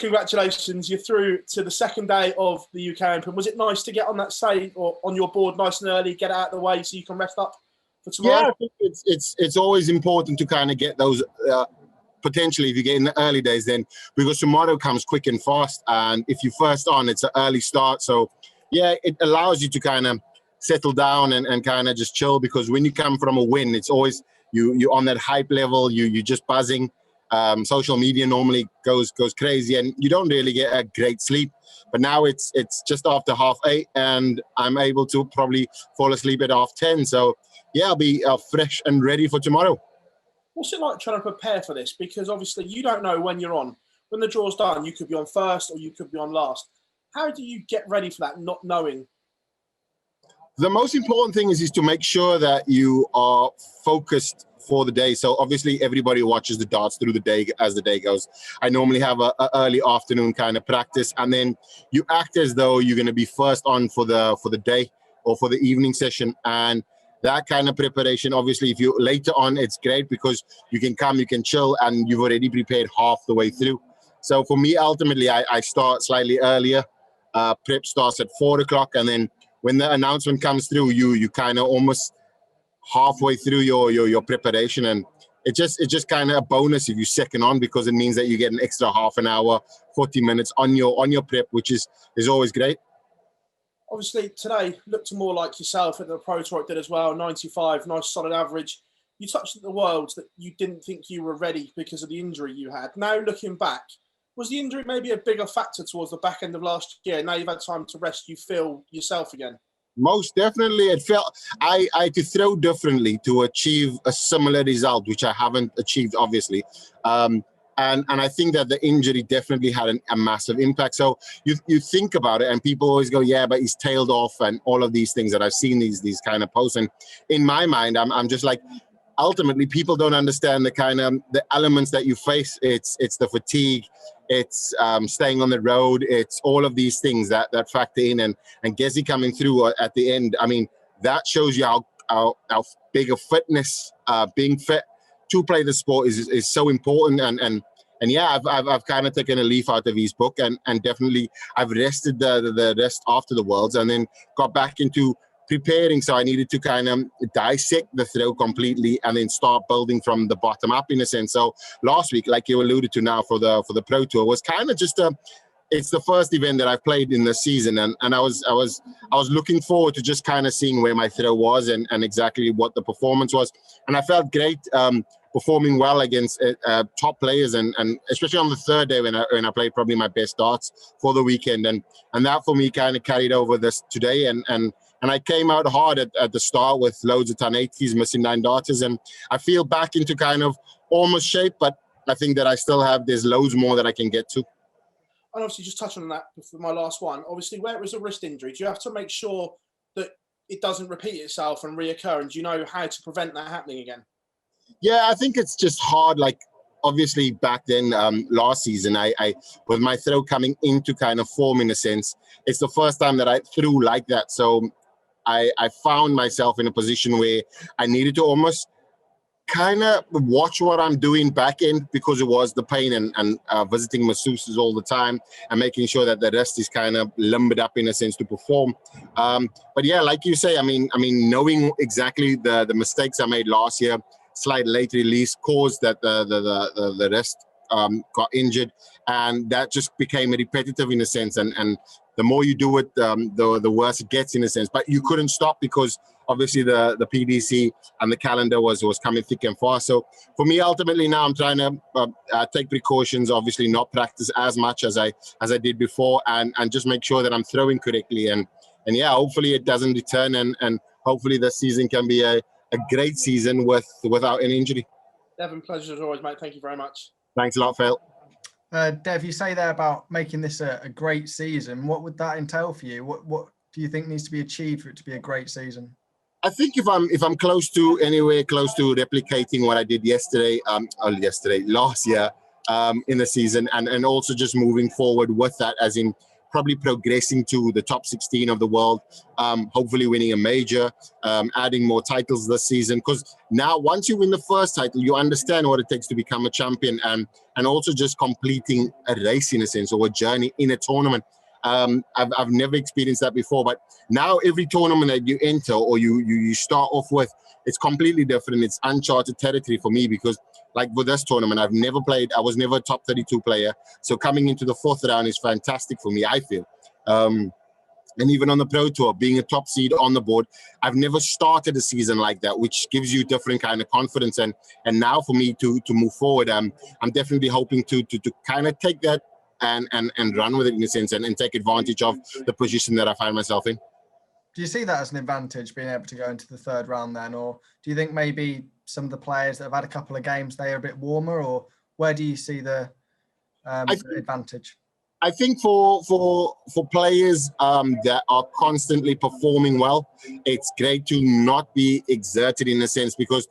congratulations. You're through to the second day of the UK Open. Was it nice to get on that stage or on your board nice and early, get it out of the way so you can rest up for tomorrow? Yeah, I think it's always important to kind of get those, potentially if you get in the early days then, because tomorrow comes quick and fast. And if you're first on, it's an early start. So, yeah, it allows you to kind of settle down and kind of just chill, because when you come from a win, it's always you're on that hype level, you're just buzzing. Social media normally goes crazy and you don't really get a great sleep. But now it's just after 8:30 and I'm able to probably fall asleep at 10:30. So yeah, I'll be fresh and ready for tomorrow. What's it like trying to prepare for this? Because obviously you don't know when you're on. When the draw's done, you could be on first or you could be on last. How do you get ready for that, not knowing? The most important thing is to make sure that you are focused for the day. So obviously everybody watches the darts through the day as the day goes. I normally have a early afternoon kind of practice, and then you act as though you're going to be first on for the day or for the evening session. And that kind of preparation, obviously, if you're later on, it's great because you can come, you can chill, and you've already prepared half the way through. So for me, ultimately, I start slightly earlier. Prep starts at 4 o'clock, and then when the announcement comes through, you kind of almost halfway through your preparation, and it's just kind of a bonus if you're second on, because it means that you get an extra half an hour, 40 minutes on your prep, which is always great. Obviously, today looked more like yourself at the Pro Tour. It did as well, 95, nice solid average. You touched at the Worlds that you didn't think you were ready because of the injury you had. Now, looking back, was the injury maybe a bigger factor towards the back end of last year? Now you've had time to rest, you feel yourself again? Most definitely. It felt I had to throw differently to achieve a similar result, which I haven't achieved, obviously. And I think that the injury definitely had a massive impact. So you think about it, and people always go, yeah, but he's tailed off, and all of these things that I've seen, these kind of posts. And in my mind, I'm just like, ultimately, people don't understand the elements that you face. It's the fatigue, it's staying on the road, it's all of these things that factor in. And Gezi coming through at the end, I mean, that shows you how big a fitness, being fit to play the sport is so important. And yeah, I've kind of taken a leaf out of his book, and definitely I've rested the rest after the Worlds, and then got back into preparing. So I needed to kind of dissect the throw completely and then start building from the bottom up, in a sense. So last week, like you alluded to now for the Pro Tour, was kind of just it's the first event that I've played in the season, and I was looking forward to just kind of seeing where my throw was and exactly what the performance was. And I felt great performing well against top players, and especially on the third day when I played probably my best darts for the weekend, and that for me kind of carried over this today, and I came out hard at the start with loads of 1080s, missing 9 darters, and I feel back into kind of almost shape, but I think that there's loads more that I can get to. And obviously, just touching on that for my last one, obviously, where it was a wrist injury, do you have to make sure that it doesn't repeat itself and reoccur, and do you know how to prevent that happening again? Yeah, I think it's just hard. Like, obviously, back then, last season, I with my throw coming into kind of form, in a sense, it's the first time that I threw like that. So I found myself in a position where I needed to almost kind of watch what I'm doing back end, because it was the pain and visiting masseuses all the time and making sure that the rest is kind of limbered up, in a sense, to perform. But yeah, like you say, I mean, knowing exactly the mistakes I made last year, slight late release caused that the rest got injured, and that just became repetitive, in a sense, and the more you do it, the worse it gets, in a sense. But you couldn't stop, because obviously the PDC and the calendar was coming thick and fast. So for me, ultimately now I'm trying to take precautions, obviously not practice as much as I did before, and just make sure that I'm throwing correctly, and yeah, hopefully it doesn't return, and hopefully this season can be a great season without any injury. Devon, pleasure as always, mate. Thank you very much. Thanks a lot, Phil. Dev, you say there about making this a great season. What would that entail for you? What do you think needs to be achieved for it to be a great season? I think if I'm close to replicating what I did last year in the season, and also just moving forward with that, as in probably progressing to the top 16 of the world, hopefully winning a major, adding more titles this season. Because now, once you win the first title, you understand what it takes to become a champion, and also just completing a race in a sense, or a journey in a tournament. I've never experienced that before, but now every tournament that you enter or you start off with, it's completely different. It's uncharted territory for me, because like with this tournament, I've never played. I was never a top 32 player. So coming into the fourth round is fantastic for me, I feel. And even on the Pro Tour, being a top seed on the board, I've never started a season like that, which gives you different kind of confidence. And now for me to move forward, I'm definitely hoping to kind of take that and run with it in a sense, and take advantage of the position that I find myself in. Do you see that as an advantage, being able to go into the third round then? Or do you think maybe some of the players that have had a couple of games, they are a bit warmer? Or where do you see the advantage? I think for players that are constantly performing well, it's great to not be exerted in a sense, because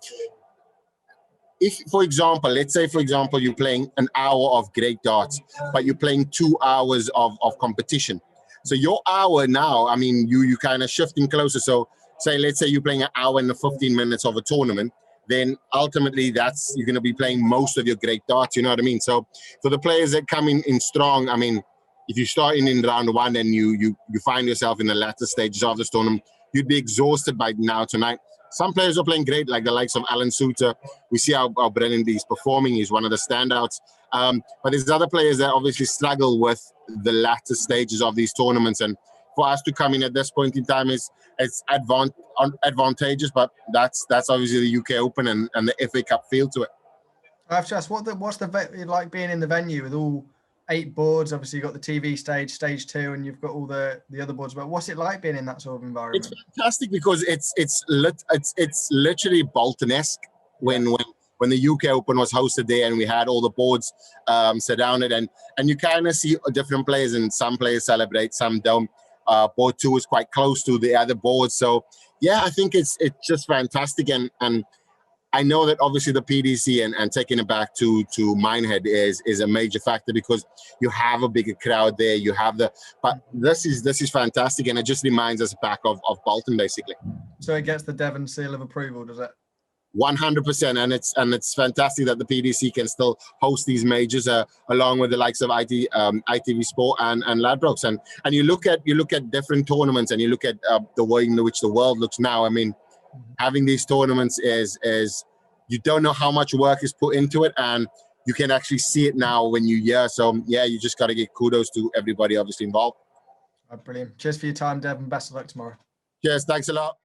if, for example, let's say, for example, you're playing an hour of great darts, but you're playing 2 hours of competition. So your hour now, I mean, you kind of shifting closer. So let's say you're playing an hour and 15 minutes of a tournament, then ultimately you're going to be playing most of your great darts, you know what I mean? So for the players that come in strong, I mean, if you start in round one and you find yourself in the latter stages of this tournament, you'd be exhausted by now tonight. Some players are playing great, like the likes of Alan Suter. We see how brilliant he's performing. He's one of the standouts. But there's other players that obviously struggle with the latter stages of these tournaments. And for us to come in at this point in time, it's advantageous. But that's obviously the UK Open and the FA Cup feel to it. I've just what's the like being in the venue with all 8 boards? Obviously, you've got the TV stage, stage 2, and you've got all the other boards. But what's it like being in that sort of environment? It's fantastic, because it's literally Bolton-esque when the UK Open was hosted there, and we had all the boards surrounded, and you kind of see different players, and some players celebrate, some don't. Board 2 is quite close to the other boards, so yeah, I think it's just fantastic, and I know that obviously the PDC and taking it back to Minehead is a major factor, because you have a bigger crowd there. You have but this is fantastic, and it just reminds us back of Bolton, basically. So it gets the Devon seal of approval, does it? 100%, and it's fantastic that the PDC can still host these majors along with the likes of ITV Sport and Ladbrokes, and you look at different tournaments, and you look at the way in which the world looks now. I mean, having these tournaments is you don't know how much work is put into it, and you can actually see it now when you're here. So yeah, you just got to give kudos to everybody obviously involved. Brilliant. Cheers for your time, Devon. Best of luck tomorrow. Cheers. Thanks a lot.